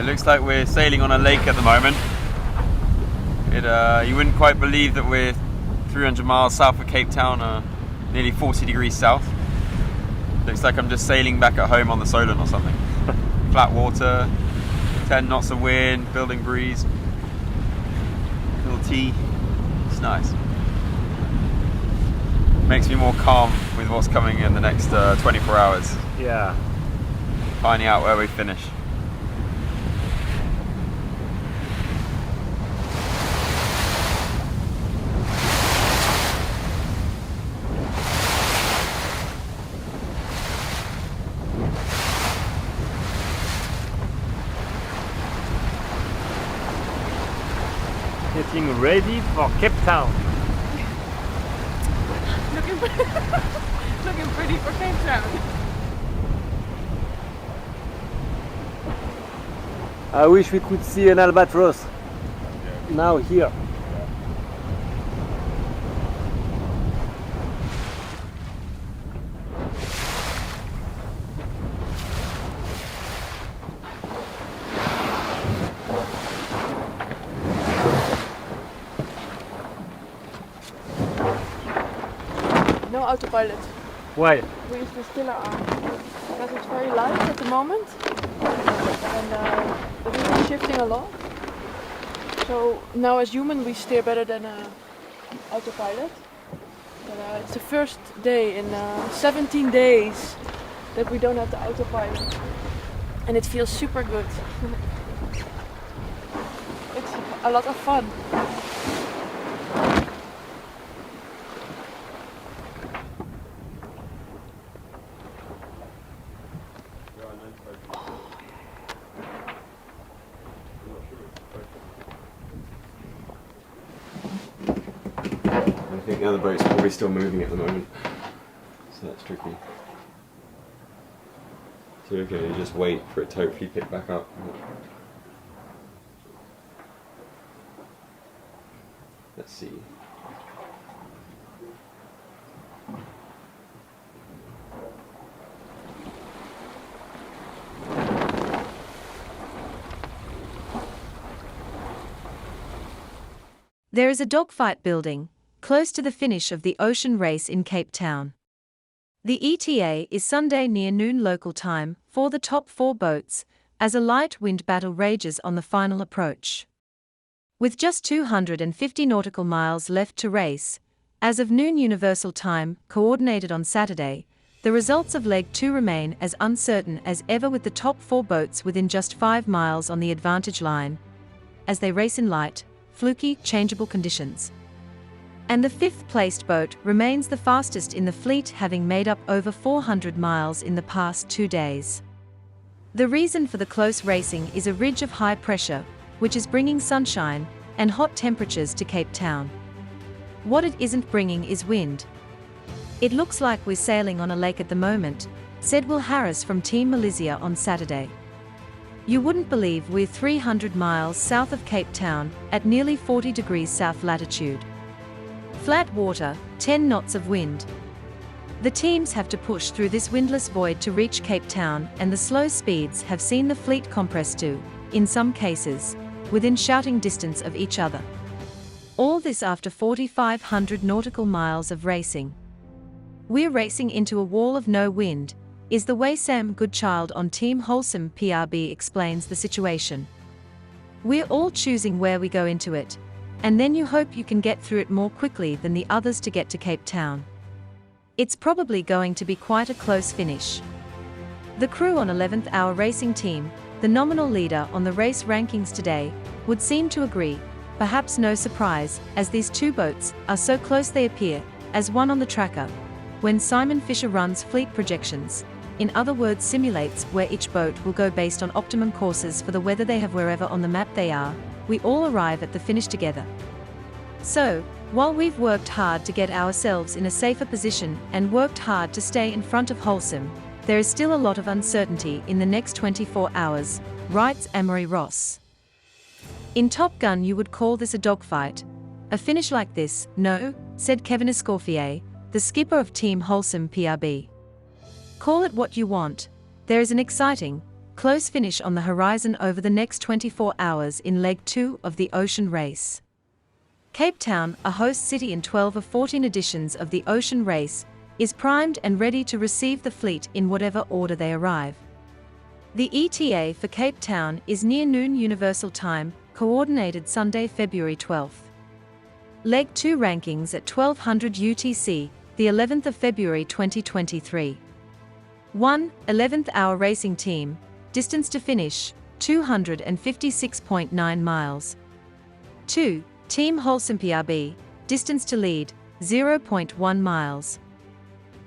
looks like we're sailing on a lake at the moment. You wouldn't quite believe that we're 300 miles south of Cape Town, nearly 40 degrees south. Looks like I'm just sailing back at home on the Solent or something. Flat water, 10 knots of wind, building breeze, little tea. It's nice. Makes me more calm with what's coming in the next 24 hours. Yeah. Finding out where we finish. Getting ready for Cape Town. Looking pretty for Cape Town. I wish we could see an albatross. Now here. No autopilot. Why? We still are because it's very light at the moment, and the wind is shifting a lot. So now as human we steer better than autopilot. But it's the first day in 17 days that we don't have the autopilot, and it feels super good. It's a lot of fun. I think the other boat's probably still moving at the moment, so that's tricky. So we're going to just wait for it to hopefully pick back up. Let's see. There is a dogfight building, close to the finish of the ocean race in Cape Town. The ETA is Sunday near noon local time for the top 4 boats, as a light wind battle rages on the final approach. With just 250 nautical miles left to race, as of noon Universal Time, coordinated on Saturday, the results of Leg 2 remain as uncertain as ever, with the top 4 boats within just 5 miles on the advantage line, as they race in light, flukey, changeable conditions. And the 5th-placed boat remains the fastest in the fleet, having made up over 400 miles in the past 2 days. The reason for the close racing is a ridge of high pressure, which is bringing sunshine and hot temperatures to Cape Town. What it isn't bringing is wind. It looks like we're sailing on a lake at the moment, said Will Harris from Team Malaysia on Saturday. You wouldn't believe we're 300 miles south of Cape Town, at nearly 40 degrees south latitude. Flat water, 10 knots of wind. The teams have to push through this windless void to reach Cape Town, and the slow speeds have seen the fleet compress to, in some cases, within shouting distance of each other. All this after 4,500 nautical miles of racing. We're racing into a wall of no wind, is the way Sam Goodchild on Team Wholesome PRB explains the situation. We're all choosing where we go into it, and then you hope you can get through it more quickly than the others to get to Cape Town. It's probably going to be quite a close finish. The crew on 11th Hour Racing Team, the nominal leader on the race rankings today, would seem to agree, perhaps no surprise, as these 2 boats are so close they appear as one on the tracker. When Simon Fisher runs fleet projections, in other words simulates where each boat will go based on optimum courses for the weather they have wherever on the map they are, we all arrive at the finish together. So, while we've worked hard to get ourselves in a safer position and worked hard to stay in front of Wholesome, there is still a lot of uncertainty in the next 24 hours, writes Amory Ross. In Top Gun you would call this a dogfight. A finish like this, no, said Kevin Escoffier, the skipper of Team Wholesome PRB. Call it what you want. There is an exciting, close finish on the horizon over the next 24 hours in Leg 2 of the Ocean Race. Cape Town, a host city in 12 of 14 editions of the Ocean Race, is primed and ready to receive the fleet in whatever order they arrive. The ETA for Cape Town is near noon Universal Time, coordinated Sunday, February 12th. Leg 2 rankings at 1200 UTC, the 11th of February 2023. 1. 11th Hour Racing Team, distance to finish, 256.9 miles. 2. Team Holcim, distance to lead, 0.1 miles.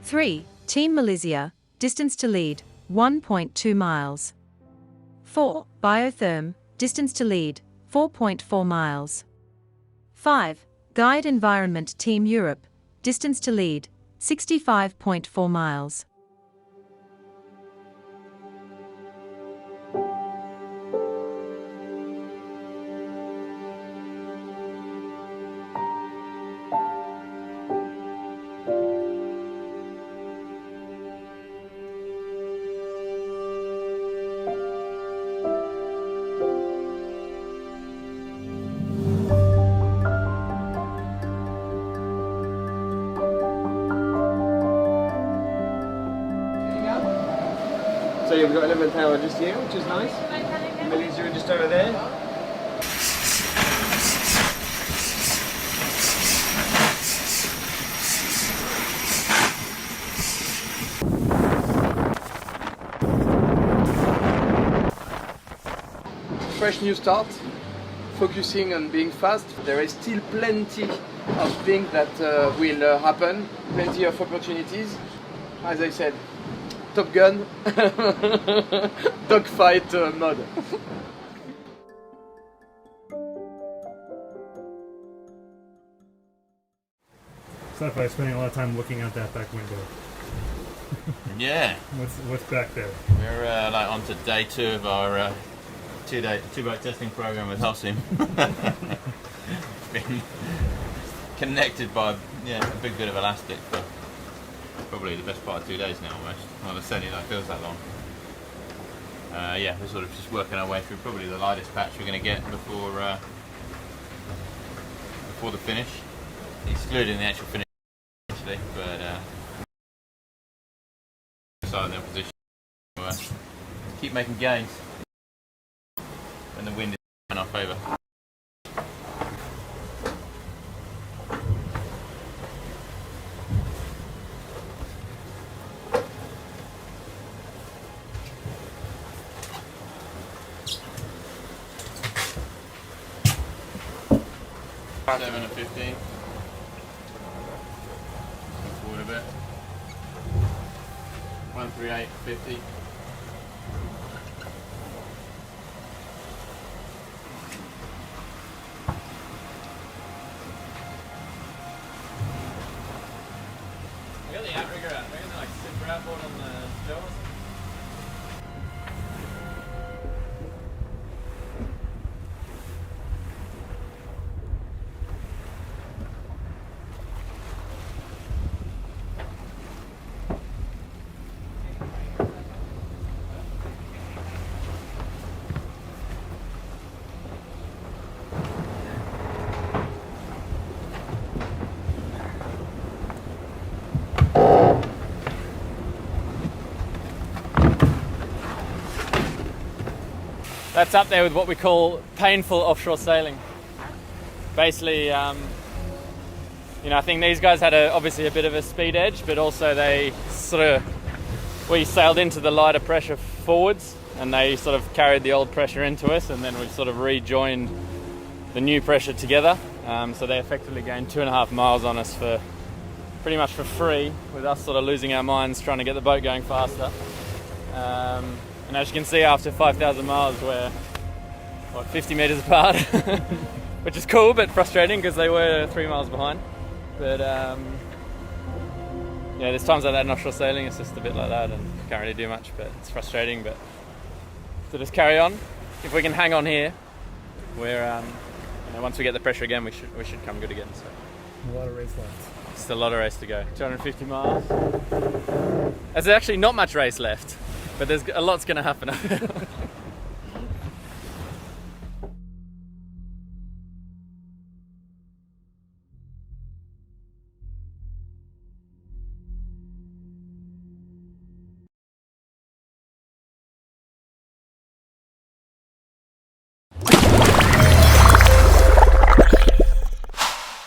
3. Team Malaysia, distance to lead, 1.2 miles. 4. Biotherm, distance to lead, 4.4 miles. 5. Guide Environment Team Europe, distance to lead, 65.4 miles. So yeah, we've got 11th hour just here, which is nice. Malaysia are just over there. Fresh new start, focusing on being fast. There is still plenty of things that will happen, plenty of opportunities. As I said, Top Gun, dogfight mode. Start by spending a lot of time looking out that back window. Yeah, What's back there? we're like on to day 2 of our two-boat testing program with Holcim. Been connected by a big bit of elastic for probably the best part of 2 days now almost. Well, certainly that feels that long. We're sort of just working our way through probably the lightest patch we're going to get before the finish, excluding the actual finish actually, but side of the opposition keep making gains when the wind is in our favour. Seven and 15. Forward a bit. 138.50. We got the outrigger out. We're gonna like sit for outboard on the shore or something. That's up there with what we call painful offshore sailing. Basically, I think these guys had obviously a bit of a speed edge, but also we sailed into the lighter pressure forwards, and they sort of carried the old pressure into us, and then we sort of rejoined the new pressure together. So they effectively gained 2.5 miles on us for pretty much for free, with us sort of losing our minds trying to get the boat going faster. And as you can see, after 5,000 miles, we're 50 meters apart, which is cool but frustrating because they were 3 miles behind. But there's times like that in offshore sailing. It's just a bit like that, and you can't really do much. But it's frustrating. But so just carry on. If we can hang on here, we're once we get the pressure again, we should come good again. So A lot of race left. still a lot of race to go. 250 miles. There's actually not much race left. but there's a lot's going to happen.